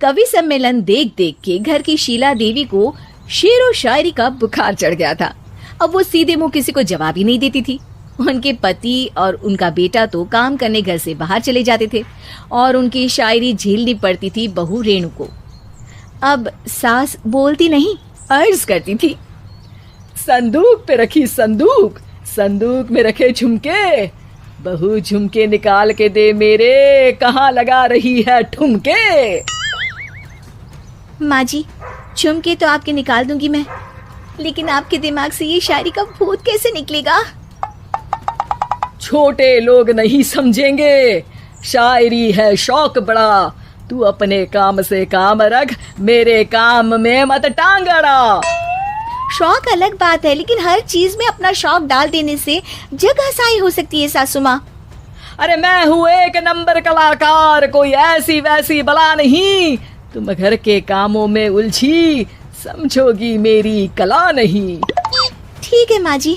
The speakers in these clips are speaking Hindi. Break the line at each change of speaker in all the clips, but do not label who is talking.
कवि सम्मेलन देख देख के घर की शीला देवी को शेर और शायरी का बुखार चढ़ गया था। अब वो सीधे मुंह किसी को जवाब ही नहीं देती थी। उनके पति और उनका बेटा तो काम करने घर से बाहर चले जाते थे और उनकी शायरी झेलनी पड़ती थी बहू रेणु को। अब सास बोलती नहीं, अर्ज करती थी, संदूक पे रखी संदूक, संदूक में रखे झुमके, बहू झुमके निकाल के दे मेरे, कहाँ लगा रही है ठुमके। माँ जी, झुमके तो आपके निकाल दूंगी मैं, लेकिन आपके दिमाग से ये शायरी का भूत कैसे निकलेगा? छोटे लोग नहीं समझेंगे, शायरी है शौक बड़ा, तू अपने काम से काम रख, मेरे काम में मत टांग अड़ा। शौक अलग बात है, लेकिन हर चीज में अपना शौक डाल देने से जग हंसाई हो सकती है सासू माँ। अरे मैं हूँ एक नंबर कलाकार, कोई ऐसी वैसी बला नहीं, तुम घर के कामों में उलझी, समझोगी मेरी कला नहीं। ठीक है माँ जी,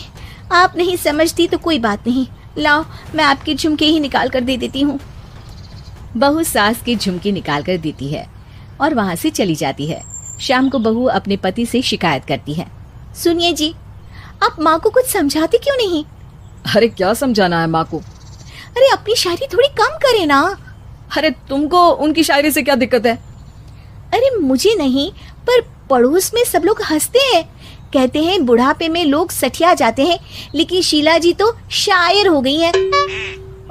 आप नहीं समझती तो कोई बात नहीं, लाओ मैं आपके झुमके ही निकाल कर दे देती हूँ। बहू सास के झुमके निकाल कर देती है और वहाँ से चली जाती है। शाम को बहू अपने पति से शिकायत करती है, सुनिए जी, आप माँ को कुछ समझाते क्यों नहीं? अरे क्या समझाना है माँ को? अरे अपनी शायरी थोड़ी कम करे ना। अरे तुमको उनकी शायरी से क्या दिक्कत है? अरे मुझे नहीं, पर पड़ोस में सब लोग हंसते हैं, कहते हैं बुढ़ापे में लोग सठिया जाते हैं, लेकिन शीला जी तो शायर हो गई हैं।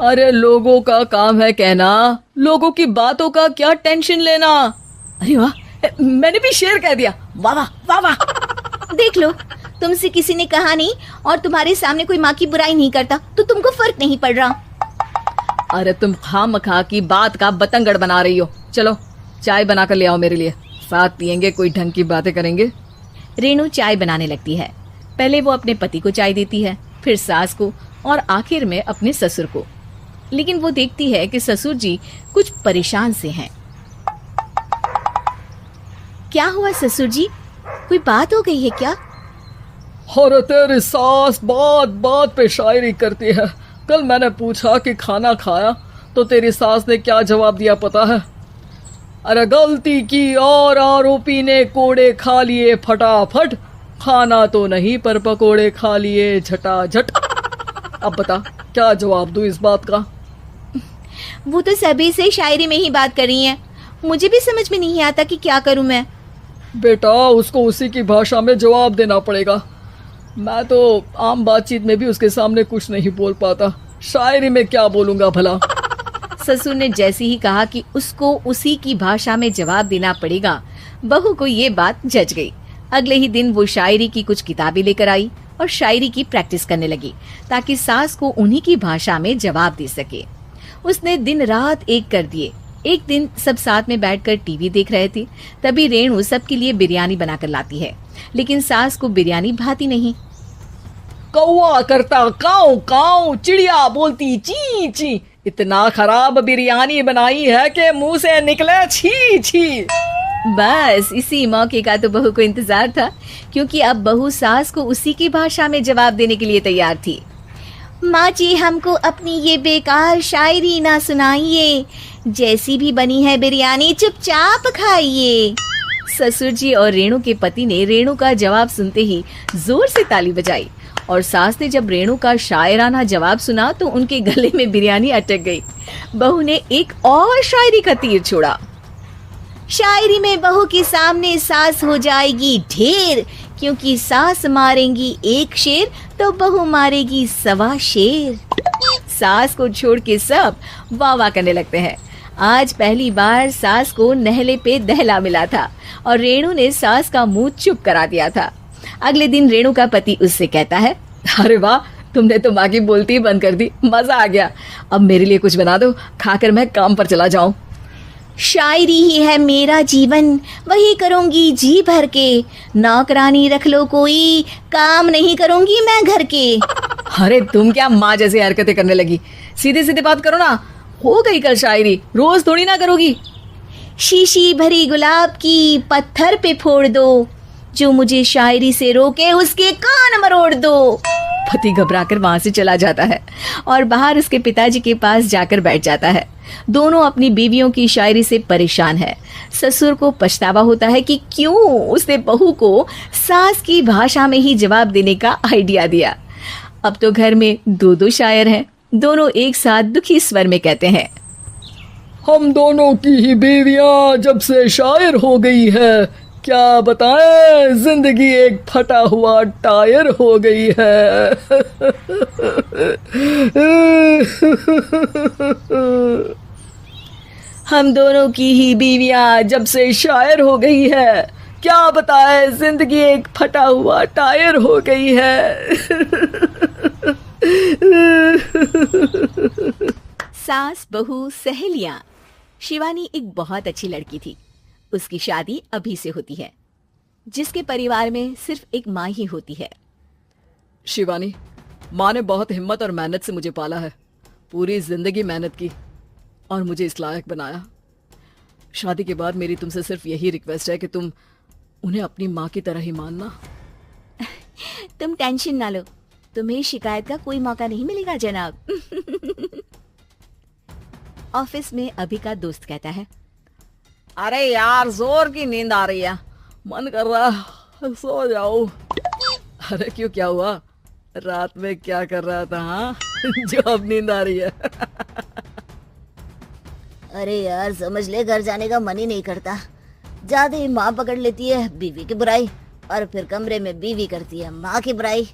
अरे लोगों का काम है कहना, लोगों की बातों का क्या टेंशन लेना। अरे वाह, मैंने भी शेर कह दिया, वाह वाह वाह वाह। देख लो, तुमसे किसी ने कहा नहीं और तुम्हारे सामने कोई माँ की बुराई नहीं करता तो तुमको फर्क नहीं पड़ रहा। अरे तुम खामखा की बात का बतंगड़ बना रही हो। चलो चाय बना कर ले आओ मेरे लिए, साथ पियेंगे, कोई ढंग की बातें करेंगे। रेणु चाय बनाने लगती है। पहले वो अपने पति को चाय देती है, फिर सास को और आखिर में अपने ससुर को। लेकिन वो देखती है कि ससुर जी कुछ परेशान से हैं। क्या हुआ ससुर जी, कोई बात हो गई है क्या?
अरे तेरी सास बात बात पे शायरी करती है। कल मैंने पूछा कि खाना खाया तो तेरी सास ने क्या जवाब दिया पता है? अरे गलती की और आरोपी ने कोड़े खा लिए फटाफट, खाना तो नहीं पर पकोड़े खा लिए झटाझट। अब बता क्या जवाब दूं इस बात का?
वो तो सभी से शायरी में ही बात कर रही हैं, मुझे भी समझ में नहीं आता कि क्या करूं मैं।
बेटा उसको उसी की भाषा में जवाब देना पड़ेगा। मैं तो आम बातचीत में भी उसके सामने कुछ नहीं बोल पाता, शायरी में क्या बोलूंगा भला।
ससुर ने जैसे ही कहा कि उसको उसी की भाषा में जवाब देना पड़ेगा, बहू को ये बात जच गई। अगले ही दिन वो शायरी की कुछ किताबें लेकर आई और शायरी की प्रैक्टिस करने लगी ताकि सास को उन्हीं की भाषा में जवाब दे सके। उसने दिन रात एक कर दिए। एक दिन सब साथ में बैठकर टीवी देख रहे थे, तभी रेणु सबके लिए बिरयानी बनाकर लाती है, लेकिन सास को बिरयानी भाती नहीं।
कौवा करता काऊ काऊ, चिड़िया बोलती ची ची, इतना खराब बिरयानी बनाई है कि मुंह से निकले छी छी।
बस इसी मौके का तो बहू को इंतजार था, क्योंकि अब बहू सास को उसी की भाषा में जवाब देने के लिए तैयार थी। माँ जी हमको अपनी ये बेकार शायरी ना सुनाइए, जैसी भी बनी है बिरयानी चुपचाप खाइए। ससुर जी और रेणु के पति ने रेणु का जवाब सुनते ही जोर से ताली बजाई और सास ने जब रेणु का शायराना जवाब सुना तो उनके गले में बिरयानी अटक गई। बहू ने एक और शायरी का तीर छोड़ा। शायरी में बहू के सामने सास हो जाएगी ढेर, क्योंकि सास मारेंगी एक शेर तो बहू मारेगी 1.25 शेर। सास को छोड़ के सब वाह वाह करने लगते हैं। आज पहली बार सास को नहले पे दहला मिला था और रेणु ने सास का मुंह चुप करा दिया था। अगले दिन रेणु का पति उससे कहता है, अरे वाह तुमने तो माँ की बोलती ही बंद कर दी, मजा आ गया। अब मेरे लिए कुछ बना दो, खाकर मैं काम पर चला जाऊं। शायरी ही है मेरा जीवन, वही करूंगी जी भर के, नौकरानी रख लो कोई, काम नहीं करूंगी मैं घर के। अरे तुम क्या माँ जैसी हरकतें करने लगी, सीधे सीधे बात करो ना। हो गई कल शायरी, रोज थोड़ी ना करोगी। शीशी भरी गुलाब की पत्थर पे फोड़ दो, जो मुझे शायरी से रोके उसके कान मरोड़ दो। पति घबराकर वहां से चला जाता है और बाहर उसके पिताजी के पास जाकर बैठ जाता है। दोनों अपनी बीवियों की शायरी से परेशान है। ससुर को पछतावा होता है कि क्यों उसने बहू को सास की भाषा में ही जवाब देने का आइडिया दिया। अब तो घर में दो दो शायर हैं। दोनों एक साथ दुखी स्वर में कहते हैं,
हम दोनों की ही बीवियां जब से शायर हो गई है, क्या बताएं, जिंदगी एक फटा हुआ टायर हो गई है।
हम दोनों की ही बीवियां जब से शायर हो गई है,
क्या बताएं, जिंदगी एक फटा हुआ टायर हो गई है।
सास बहू सहेलियां। शिवानी एक बहुत अच्छी लड़की थी। उसकी शादी अभी से होती है, जिसके परिवार में सिर्फ एक माँ ही होती है।
शिवानी, माँ ने बहुत हिम्मत और मेहनत से मुझे पाला है। पूरी जिंदगी मेहनत की और मुझे इस लायक बनाया। शादी के बाद मेरी तुमसे सिर्फ यही रिक्वेस्ट है कि तुम उन्हें अपनी माँ की तरह ही मानना।
तुम टेंशन ना लो, तुम्हें शिकायत का कोई मौका नहीं मिलेगा जनाब। ऑफिस में अभी का दोस्त कहता है,
अरे यार, जोर की नींद आ रही है, मन कर रहा सो जाओ। अरे क्यों, क्या हुआ? रात में क्या कर रहा था? हाँ, जो अब नींद आ रही है।
अरे यार, समझ ले, घर जाने का मन ही नहीं करता। ज्यादा ही माँ पकड़ लेती है बीवी की बुराई, और फिर कमरे में बीवी करती है माँ की बुराई।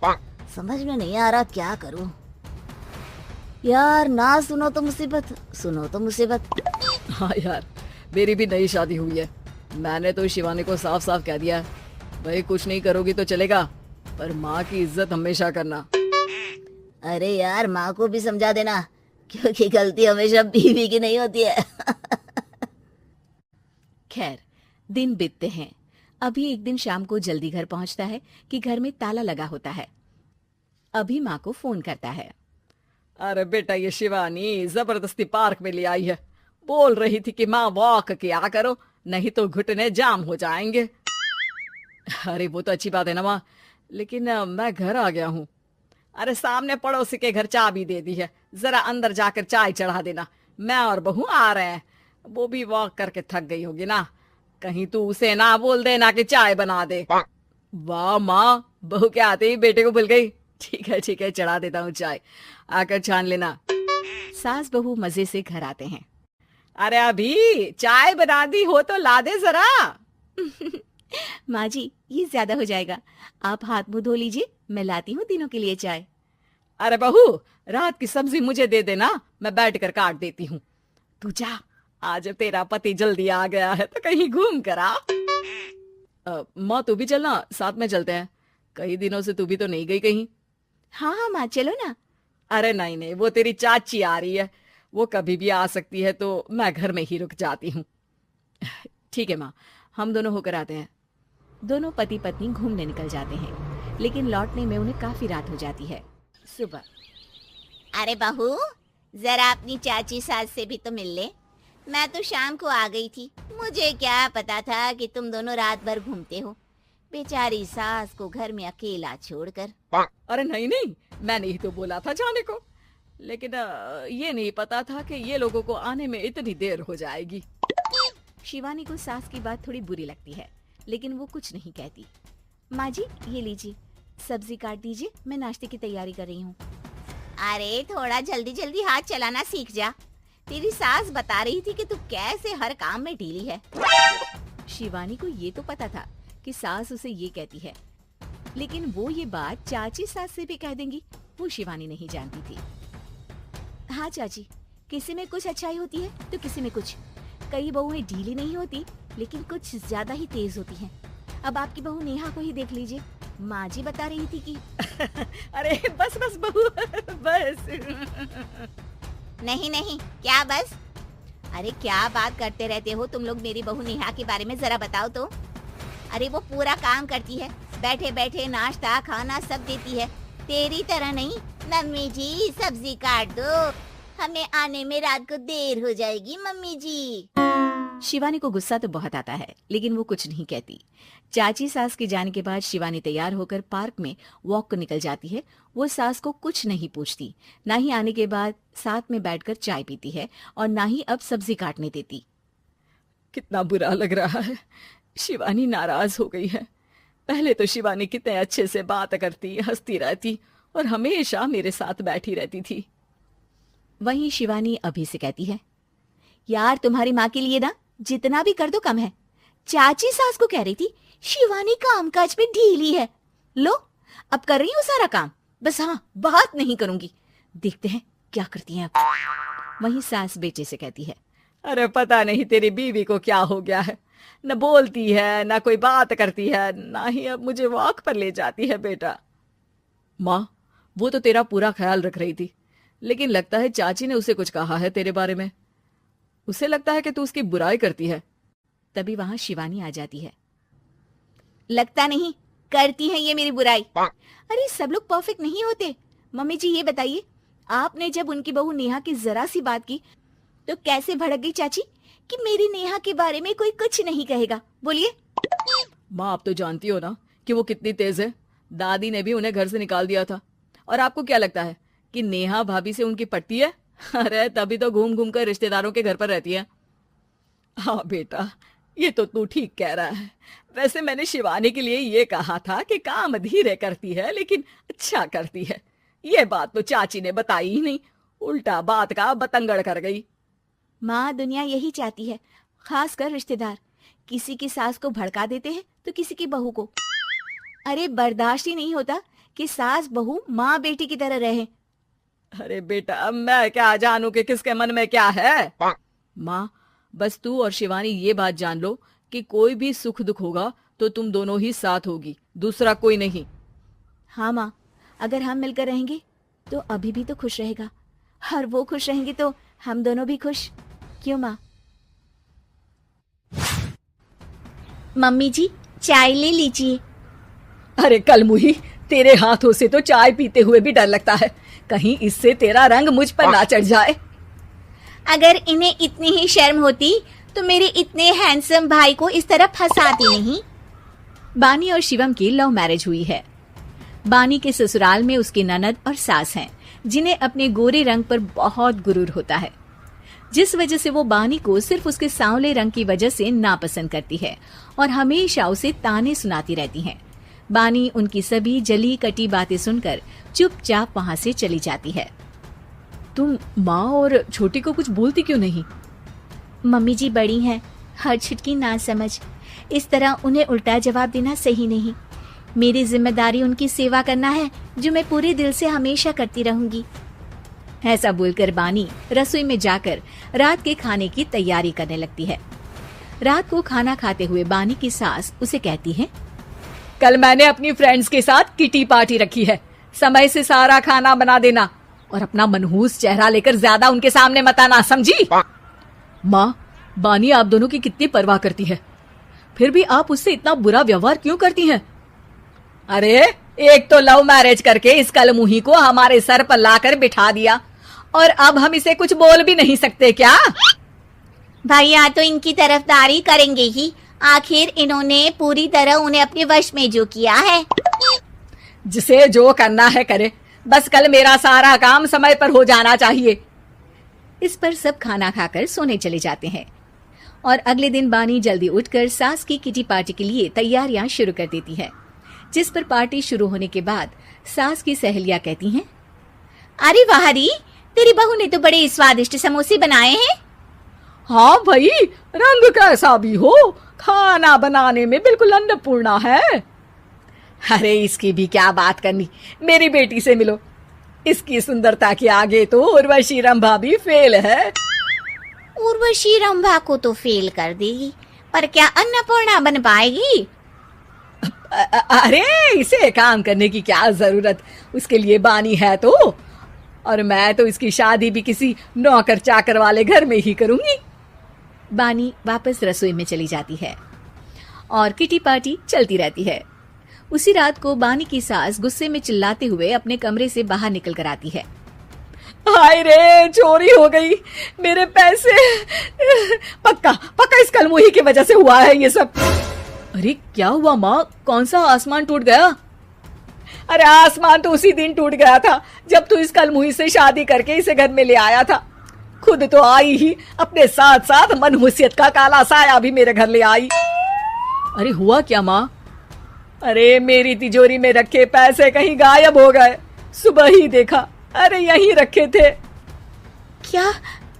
समझ में नहीं आ रहा क्या करूं। यार, ना सुनो तो मुसीबत, सुनो तो मुसीबत।
हाँ यार, मेरी भी नई शादी हुई है। मैंने तो शिवानी को साफ साफ कह दिया है, भाई कुछ नहीं करोगी तो चलेगा, पर माँ की इज्जत हमेशा करना।
अरे यार, माँ को भी समझा देना, क्योंकि गलती हमेशा बीवी की नहीं होती है।
खैर, दिन बीतते हैं। अभी एक दिन शाम को जल्दी घर पहुंचता है कि घर में ताला लगा होता है। अभी माँ को फोन करता है।
अरे बेटा, ये शिवानी जबरदस्ती पार्क में ले आई है। बोल रही थी कि माँ वॉक किया करो, नहीं तो घुटने जाम हो जाएंगे। अरे वो तो अच्छी बात है ना माँ, लेकिन मैं घर आ गया हूँ। अरे सामने पड़ोसी के घर चाबी दे दी है, जरा अंदर जाकर चाय चढ़ा देना। मैं और बहू आ रहे हैं, वो भी वॉक करके थक गई होगी ना। कहीं तू उसे ना बोल देना कि चाय बना दे। वाह माँ, बहू के आते ही बेटे को भूल गई। ठीक है, चढ़ा देता हूँ चाय, आकर छान लेना।
सास बहू मजे से घर आते हैं।
अरे अभी चाय बना दी हो तो ला दे जरा।
माँ जी, ये ज्यादा हो जाएगा, आप हाथ मुंह धो लीजिए, मैं लाती हूँ तीनों के लिए चाय।
अरे बहू, रात की सब्जी मुझे दे देना, मैं बैठ कर काट देती हूँ। तू जा, आज तेरा पति जल्दी आ गया है तो कहीं घूम कर आ। माँ तू भी चलना, साथ में चलते हैं। कई दिनों से तू भी तो नहीं गई कहीं।
हाँ माँ, चलो ना।
अरे नहीं, वो तेरी चाची आ रही है, वो कभी भी आ सकती है, तो मैं घर में ही रुक जाती हूँ।
ठीक है माँ, हम दोनों होकर आते हैं। दोनों पति पत्नी घूमने निकल जाते हैं, लेकिन लौटने में उन्हें काफी रात हो जाती है। सुबह।
अरे बहू, जरा अपनी चाची सास से भी तो मिल ले। मैं तो शाम को आ गई थी, मुझे क्या पता था कि तुम दोनों रात भर घूमते हो, बेचारी सास को घर में अकेला छोड़कर।
अरे नहीं, मैंने ही तो बोला था जाने को, लेकिन ये नहीं पता था कि ये लोगों को आने में इतनी देर हो जाएगी।
शिवानी को सास की बात थोड़ी बुरी लगती है, लेकिन वो कुछ नहीं कहती। माँ जी, ये लीजिए, सब्जी काट दीजिए, मैं नाश्ते की तैयारी कर रही हूँ।
अरे थोड़ा जल्दी जल्दी हाथ चलाना सीख जा। तेरी सास बता रही थी कि तू कैसे हर काम में ढीली है।
शिवानी को ये तो पता था कि सास उसे ये कहती है, लेकिन वो ये बात चाची सास से भी कह देंगी, वो शिवानी नहीं जानती थी। हाँ चाची, किसी में कुछ अच्छाई होती है तो किसी में कुछ। कई बहुएं ढीली नहीं होती, लेकिन कुछ ज्यादा ही तेज होती हैं। अब आपकी बहू नेहा को ही देख लीजिए, माँ जी बता रही थी कि
अरे बस बहू, बस।
नहीं, क्या बस? अरे क्या बात करते रहते हो तुम लोग मेरी बहू नेहा के बारे में, जरा बताओ तो। अरे वो पूरा काम करती है, बैठे बैठे नाश्ता खाना सब देती है, तेरी तरह नहीं। मम्मी जी सब्जी काट दो, हमें आने में रात को देर हो जाएगी मम्मी जी।
शिवानी को गुस्सा तो बहुत आता है, लेकिन वो कुछ नहीं कहती। चाची सास के जाने के बाद शिवानी तैयार होकर पार्क में वॉक को निकल जाती है। वो सास को कुछ नहीं पूछती, ना ही आने के बाद साथ में बैठकर चाय पीती है और ना ही अब सब्जी काटने देती।
कितना बुरा लग रहा है, शिवानी नाराज हो गई है। पहले तो शिवानी कितने अच्छे से बात करती, हंसती रहती और हमेशा मेरे साथ बैठी रहती थी।
वहीं शिवानी अभी से कहती है, यार तुम्हारी माँ के लिए ना जितना भी कर दो कम है। चाची सास को कह रही थी शिवानी कामकाज में ढीली है, लो अब कर रही हूँ सारा काम, बस हाँ बात नहीं करूंगी, देखते हैं क्या करती हैं अब। वहीं सास बेटे से कहती है,
अरे पता नहीं तेरी बीवी को क्या हो गया है, न बोलती है न कोई बात करती है, ना ही अब मुझे वॉक पर ले जाती है। बेटा माँ वो तो तेरा पूरा ख्याल रख रही थी, लेकिन लगता है चाची ने उसे कुछ कहा है तेरे बारे में। उसे लगता है कि तू उसकी बुराई करती है।
तभी वहां शिवानी आ जाती है। लगता नहीं, करती है ये मेरी बुराई। अरे सब लोग परफेक्ट नहीं होते। मम्मी जी ये बताइए, आपने जब उनकी बहू नेहा की जरा सी बात की तो कैसे भड़क गई चाची कि मेरी नेहा के बारे में कोई कुछ नहीं कहेगा? बोलिए।
माँ आप तो जानती हो ना कि वो कितनी तेज है। दादी ने भी उन्हें घर से निकाल दिया था। और आपको क्या लगता है कि नेहा भाभी से उनकी पटती है? अरे तभी तो घूम घूम कर रिश्तेदारों के घर पर रहती है। हाँ बेटा ये तो तू ठीक कह रहा है। वैसे मैंने शिवानी के लिए ये कहा था कि काम धीरे करती है लेकिन अच्छा करती है। ये बात तो चाची ने बताई ही नहीं, उल्टा बात का बतंगड़ कर गई।
माँ दुनिया यही चाहती है, खासकर रिश्तेदार किसी की सास को भड़का देते हैं तो किसी की बहू को। अरे बर्दाश्त ही नहीं होता कि सास बहू माँ बेटी की तरह रहे।
अरे बेटा मैं क्या जानू कि किसके मन में क्या है। माँ बस तू और शिवानी ये बात जान लो कि कोई भी सुख दुख होगा तो तुम दोनों ही साथ होगी, दूसरा कोई नहीं।
हाँ माँ, अगर हम मिलकर रहेंगे तो अभी भी तो खुश रहेगा, और वो खुश रहेंगे तो हम दोनों भी खुश। क्यों माँ? मम्मी जी चाय ले लीजिए।
अरे कलमुही, तेरे हाथों से तो चाय पीते हुए भी डर लगता है, कहीं इससे तेरा रंग मुझ पर ना चढ़ जाए।
अगर इन्हें इतनी ही शर्म होती तो मेरे इतने हैंडसम भाई को इस तरह फंसाती नहीं। बानी और शिवम की लव मैरिज हुई है। बानी के ससुराल में उसकी ननद और सास हैं, जिन्हें अपने गोरे रंग पर बहुत गुरूर होता है, जिस वजह से वो बानी को सिर्फ उसके सांवले रंग की वजह से नापसंद करती है और हमेशा उसे ताने सुनाती रहती हैं। बानी उनकी सभी जली कटी बातें सुनकर चुपचाप वहां से चली जाती है।
तुम माँ और छोटी को कुछ बोलती क्यों नहीं?
मम्मी जी बड़ी हैं, हर छिटकी ना समझ, इस तरह उन्हें उल्टा जवाब देना सही नहीं। मेरी जिम्मेदारी उनकी सेवा करना है, जो मैं पूरे दिल से हमेशा करती रहूंगी। ऐसा बोलकर बानी रसोई में जाकर रात के खाने की तैयारी करने लगती है। रात को खाना खाते हुए बानी की सास उसे कहती है,
कल मैंने अपनी फ्रेंड्स के साथ किटी पार्टी रखी है, समय से सारा खाना बना देना और अपना मनहूस चेहरा लेकर ज्यादा उनके सामने मत आना, समझी? माँ बानी आप दोनों की कितनी परवाह करती है, फिर भी आप उससे इतना बुरा व्यवहार क्यों करती हैं? अरे एक तो लव मैरिज करके इस कलमुही को हमारे सर पर लाकर बिठा दिया और अब हम इसे कुछ बोल भी नहीं सकते क्या?
भैया तो इनकी तरफदारी करेंगे ही, आखिर इन्होंने पूरी तरह उन्हें अपने वश में जो किया है।
जिसे जो करना है करे, बस कल मेरा सारा काम समय पर हो जाना चाहिए।
इस पर सब खाना खाकर सोने चले जाते हैं और अगले दिन बानी जल्दी उठकर सास की किटी पार्टी के लिए तैयारियां शुरू कर देती है। जिस पर पार्टी शुरू होने के बाद सास की सहेलियां कहती हैं, अरे वाह री, तेरी बहू ने तो बड़े स्वादिष्ट समोसे बनाए हैं।
हाँ भाई, रंग कैसा भी हो, खाना बनाने में बिल्कुल अन्नपूर्णा है। अरे इसकी भी क्या बात करनी, मेरी बेटी से मिलो, इसकी सुंदरता के आगे तो उर्वशी रंभा भी फेल है।
उर्वशी रंभा को तो फेल कर देगी, पर क्या अन्नपूर्णा बन पाएगी?
अरे इसे काम करने की क्या जरूरत, उसके लिए बानी है तो। और मैं तो इसकी शादी भी किसी नौकर चाकर वाले घर में ही करूंगी।
बानी वापस रसोई में चली जाती है और किटी पार्टी चलती रहती है। उसी रात को बानी की सास गुस्से में चिल्लाते हुए अपने कमरे से बाहर निकल कर आती है।
हाय रे, चोरी हो गई मेरे पैसे। पक्का पक्का इस कलमुही की वजह से हुआ है ये सब।
अरे क्या हुआ माँ, कौन सा आसमान टूट गया?
अरे आसमान तो उसी दिन टूट गया था जब तू इस कलमुही से शादी करके इसे घर में ले आया था। खुद तो आई ही, अपने साथ साथ मनहूसियत का काला साया भी मेरे घर ले आई।
अरे हुआ क्या माँ?
अरे मेरी तिजोरी में रखे पैसे कहीं गायब हो गए। सुबह ही देखा, अरे यहीं रखे थे।
क्या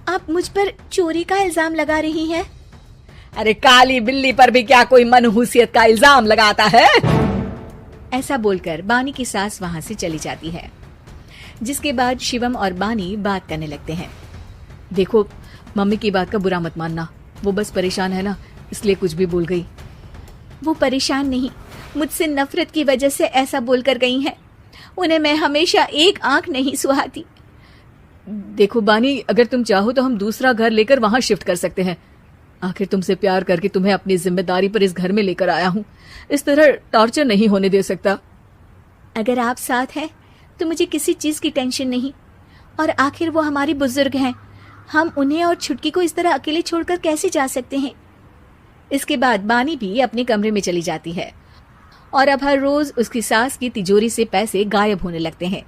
आप मुझ पर चोरी का इल्जाम लगा रही हैं?
अरे काली बिल्ली पर भी क्या कोई मनहूसियत का इल्जाम लगाता है?
ऐसा बोलकर बानी की सास वहां से चली जाती है, जिसके बाद शिवम और बानी बात करने लगते हैं।
देखो, मम्मी की बात का बुरा मत मानना, वो बस परेशान है ना, इसलिए कुछ भी बोल गई।
वो परेशान नहीं, मुझसे नफरत की वजह से ऐसा बोलकर गई हैं। उन्हें मैं हमेशा एक आंख नहीं सुहाती।
देखो बानी, अगर तुम चाहो तो हम दूसरा घर लेकर वहां शिफ्ट कर सकते हैं। आखिर तुमसे प्यार करके तुम्हें अपनी जिम्मेदारी पर इस घर में लेकर आया हूँ, इस तरह टॉर्चर नहीं होने दे सकता।
अगर आप साथ हैं तो मुझे किसी चीज की टेंशन नहीं। और आखिर वो हमारे बुजुर्ग हैं, हम उन्हें और छुटकी को इस तरह अकेले छोड़कर कैसे जा सकते हैं। इसके बाद बानी भी अपने कमरे में चली जाती है और अब हर रोज उसकी सास की तिजोरी से पैसे गायब होने लगते हैं।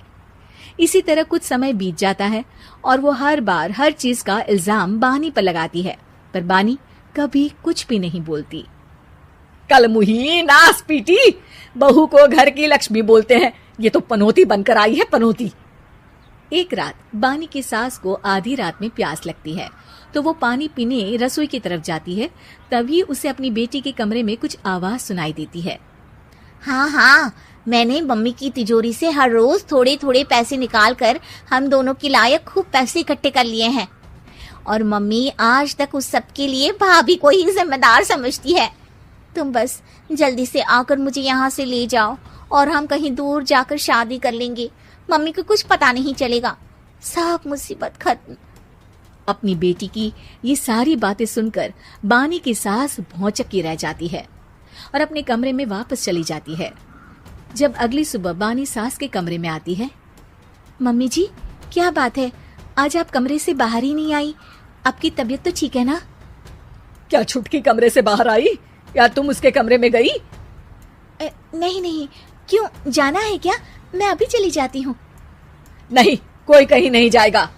इसी तरह कुछ समय बीत जाता है और वो हर बार हर चीज का इल्जाम बानी पर लगाती है, पर बानी कभी कुछ भी नहीं बोलती।
कलमुही, नास पीटी, बहू को घर की लक्ष्मी बोलते हैं, ये तो पनौती बनकर आई है, पनौती।
एक रात बानी की सास को आधी रात में प्यास लगती है, तो वो पानी पीने रसोई की तरफ जाती है। तभी उसे अपनी बेटी के कमरे में कुछ आवाज सुनाई देती है।
हाँ हाँ, मैंने मम्मी की तिजोरी से हर रोज थोड़े थोड़े पैसे निकाल कर हम दोनों के लायक खूब पैसे इकट्ठे कर लिए हैं। और मम्मी आज तक उस सब के लिए भाभी को ही जिम्मेदार समझती है। तुम बस जल्दी से आकर मुझे यहाँ से ले जाओ और हम कहीं दूर जाकर शादी कर लेंगे। मम्मी को कुछ पता नहीं चलेगा, सब मुसीबत खत्म।
अपनी बेटी की ये सारी बातें सुनकर बानी की सास भौचक्की रह जाती है और अपने कमरे में वापस चली जाती है। जब अगली सुबह बानी सास के कमरे में आती है, मम्मी जी क्या बात है, आज आप कमरे से बाहर ही नहीं आई? आपकी तबीयत तो ठीक है ना?
क्या छुटकी कमरे से बाहर आई या तुम उसके कमरे में गई?
नहीं नहीं, क्यों, जाना है क्या? मैं अभी चली जाती हूँ।
नहीं, कोई कहीं नहीं जाएगा।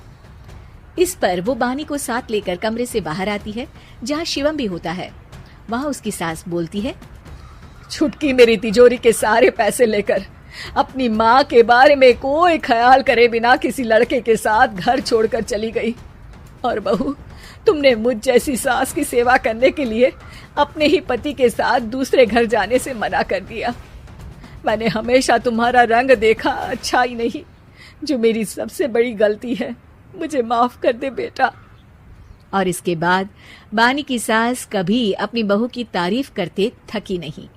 इस पर वो बानी को साथ लेकर कमरे से बाहर आती है, जहाँ शिवम भी होता है। वहाँ उसकी सास बोलती है,
छुटकी मेरी तिजोरी के सारे पैसे लेकर अपनी माँ के बारे में कोई ख्याल करे बिना किसी लड़के के साथ घर छोड़कर चली गई। और बहू, तुमने मुझ जैसी सास की सेवा करने के लिए अपने ही पति के साथ दूसरे घर जाने से मना कर दिया। मैंने हमेशा तुम्हारा रंग देखा, अच्छा ही नहीं, जो मेरी सबसे बड़ी गलती है। मुझे माफ कर दे बेटा।
और इसके बाद बानी की सास कभी अपनी बहू की तारीफ करते थकी नहीं।